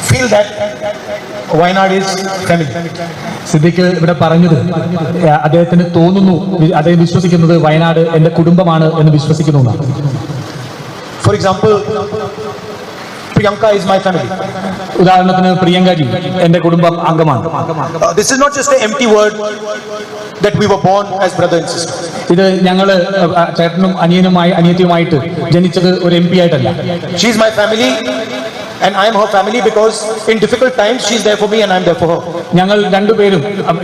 feel that Wayanad is family. Siddique ഇവിടെ പറഞ്ഞത് അദ്ദേഹത്തിന് തോന്നുന്നു, അദ്ദേഹം വിശ്വസിക്കുന്നത് വയനാട് എന്റെ കുടുംബമാണ് എന്ന് വിശ്വസിക്കുന്നു. For example, Priyanka is my family. ഉദാഹരണത്തിന് പ്രിയങ്കാജി എന്റെ കുടുംബം അംഗമാണ്. This is not just an empty word that we were born as brother and sister. ഇത് ഞങ്ങള് ചേട്ടനും അനിയത്തിയുമായിട്ട് ജനിച്ചത് ഒരു MP ആയിട്ടല്ല. She is my family and I am her family because in difficult times she is there for me and I am there for her. ഞങ്ങൾ രണ്ടുപേരും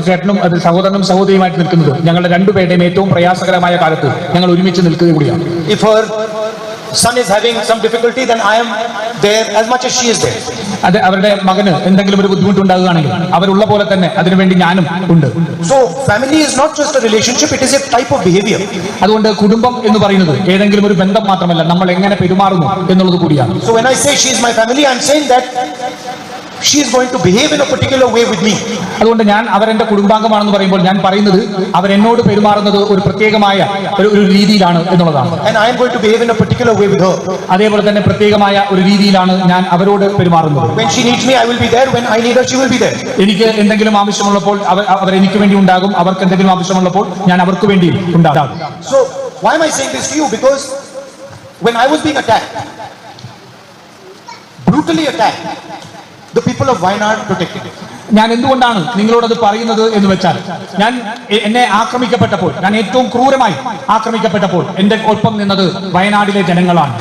ചേട്ടനും സഹോദരനും സഹോദരിയുമായിട്ട് നിൽക്കുന്നത് ഞങ്ങളുടെ രണ്ടുപേരുടെയും ഏറ്റവും പ്രയാസകരമായ കാലത്ത് ഞങ്ങൾ ഒരുമിച്ച് നിൽക്കുക കൂടിയാണ്. If her son is having some difficulty, then I am there as much as she is there. അത് അവരുടെ മകന് എന്തെങ്കിലും ഒരു ബുദ്ധിമുട്ടുണ്ടാകുകയാണെങ്കിൽ അവരുള്ള പോലെ തന്നെ അതിനുവേണ്ടി ഞാനും ഉണ്ട്. So family is not just a relationship, it is a type of behavior. അതുകൊണ്ട് കുടുംബം എന്ന് പറയുന്നത് ഏതെങ്കിലും ഒരു ബന്ധം മാത്രമല്ല, നമ്മൾ എങ്ങനെ പെരുമാറുന്നു എന്നുള്ളത് കൂടിയാണ്. So when I say she is my family, I am saying that she is going to behave in a particular way with me. അതുകൊണ്ട് ഞാൻ അവരെന്റെ കുടുംബാംഗമാണെന്ന് പറയുമ്പോൾ ഞാൻ പറയുന്നത് അവരെന്നോട് പെരുമാറുന്നത് ഒരു പ്രത്യേകമായ ഒരു രീതിയിലാണ് എന്നുള്ളതാണ്. And I am going to behave in a particular way with her. അതേപോലെ തന്നെ പ്രത്യേകമായ ഒരു രീതിയിലാണ് ഞാൻ അവരോട് പെരുമാറുന്നത്. When she needs me, I will be there. When I need her, she will be there. എനിക്ക് എന്തെങ്കിലും ആവശ്യമുള്ളപ്പോൾ അവർ എനിക്ക് വേണ്ടി ഉണ്ടാകും, അവർക്ക് എന്തെങ്കിലും ആവശ്യമുള്ളപ്പോൾ ഞാൻ അവർക്ക് വേണ്ടി ഉണ്ടാകും. So why am I saying this to you? Because when I was being attacked, brutally attacked, the people of Wayanad protected me. ഞാൻ എന്തുകൊണ്ടാണ് നിങ്ങളോടത് പറയുന്നത് എന്ന് വെച്ചാൽ, എന്നെ ആക്രമിക്കപ്പെട്ടപ്പോൾ, ഞാൻ ഏറ്റവും ക്രൂരമായി ആക്രമിക്കപ്പെട്ടപ്പോൾ എന്റെ ഒപ്പം നിന്നത് വയനാടിലെ ജനങ്ങളാണ്.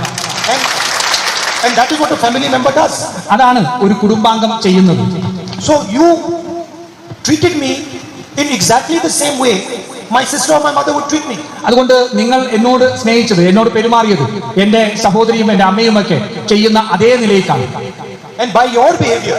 And that is what a family member does. അതാണ് ഒരു കുടുംബാംഗം ചെയ്യുന്നത്. So you treated me in exactly the same way my sister or my mother would treat me. അതുകൊണ്ട് നിങ്ങൾ എന്നോട് സ്നേഹിച്ചത്, എന്നോട് പെരുമാറിയത് എന്റെ സഹോദരിയും എന്റെ അമ്മയുമൊക്കെ ചെയ്യുന്ന അതേ നിലയിലാണ്. And by your behavior,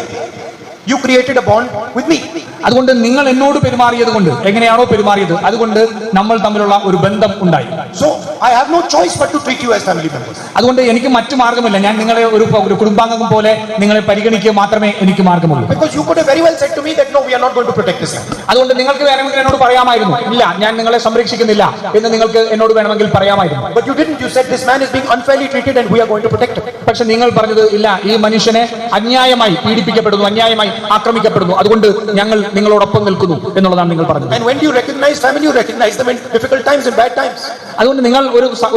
you created a bond with me. അതുകൊണ്ട് നിങ്ങൾ എന്നോട് പെരുമാറിയത് കൊണ്ട്, എങ്ങനെയാണോ പെരുമാറിയത് അതുകൊണ്ട് നമ്മൾ തമ്മിലുള്ള ഒരു ബന്ധം ഉണ്ടായി. So I have no choice but to treat you as family members. അതുകൊണ്ട് എനിക്ക് മറ്റു മാർഗമില്ല, ഞാൻ നിങ്ങളെ ഒരു കുടുംബാംഗം പോലെ നിങ്ങളെ പരിഗണിക്കുക മാത്രമേ എനിക്ക് മാർഗമുള്ളൂ. Because you could have very well said to me that no, we are not going to protect this land. അതുകൊണ്ട് നിങ്ങൾക്ക് വേണമെങ്കിൽ എന്നോട് പറയാമായിരുന്നു, ഇല്ല ഞാൻ നിങ്ങളെ സംരക്ഷിക്കുന്നില്ല എന്ന് നിങ്ങൾക്ക് എന്നോട് വേണമെങ്കിൽ പറയാമായിരുന്നു. But you didn't. You said this man is being unfairly treated and we are going to protect him. പക്ഷെ നിങ്ങൾ പറഞ്ഞത് ഇല്ല, ഈ മനുഷ്യനെ അന്യായമായി പീഡിപ്പിക്കപ്പെടുന്നു, അന്യായമായി ആക്രമിക്കപ്പെടുന്നു, അതുകൊണ്ട് ഞങ്ങൾ നിങ്ങളോടൊപ്പം നിൽക്കുന്നു എന്നുള്ളതാണ് നിങ്ങൾ പറഞ്ഞത്. And when you recognize family, you recognize them in difficult times and bad times. അതുകൊണ്ട് നിങ്ങൾ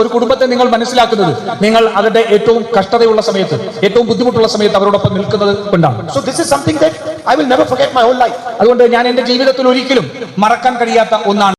ഒരു കുടുംബത്തെ നിങ്ങൾ മനസ്സിലാക്കുന്നത് നിങ്ങൾ അവരുടെ ഏറ്റവും കഷ്ടതയുള്ള സമയത്ത്, ഏറ്റവും ബുദ്ധിമുട്ടുള്ള സമയത്ത് അവരോടൊപ്പം നിൽക്കുന്നത് കൊണ്ടാണ്. So this is something that I will never forget my whole life. അതുകൊണ്ട് ഞാൻ എന്റെ ജീവിതത്തിൽ ഒരിക്കലും മറക്കാൻ കഴിയാത്ത ഒന്നാണ്.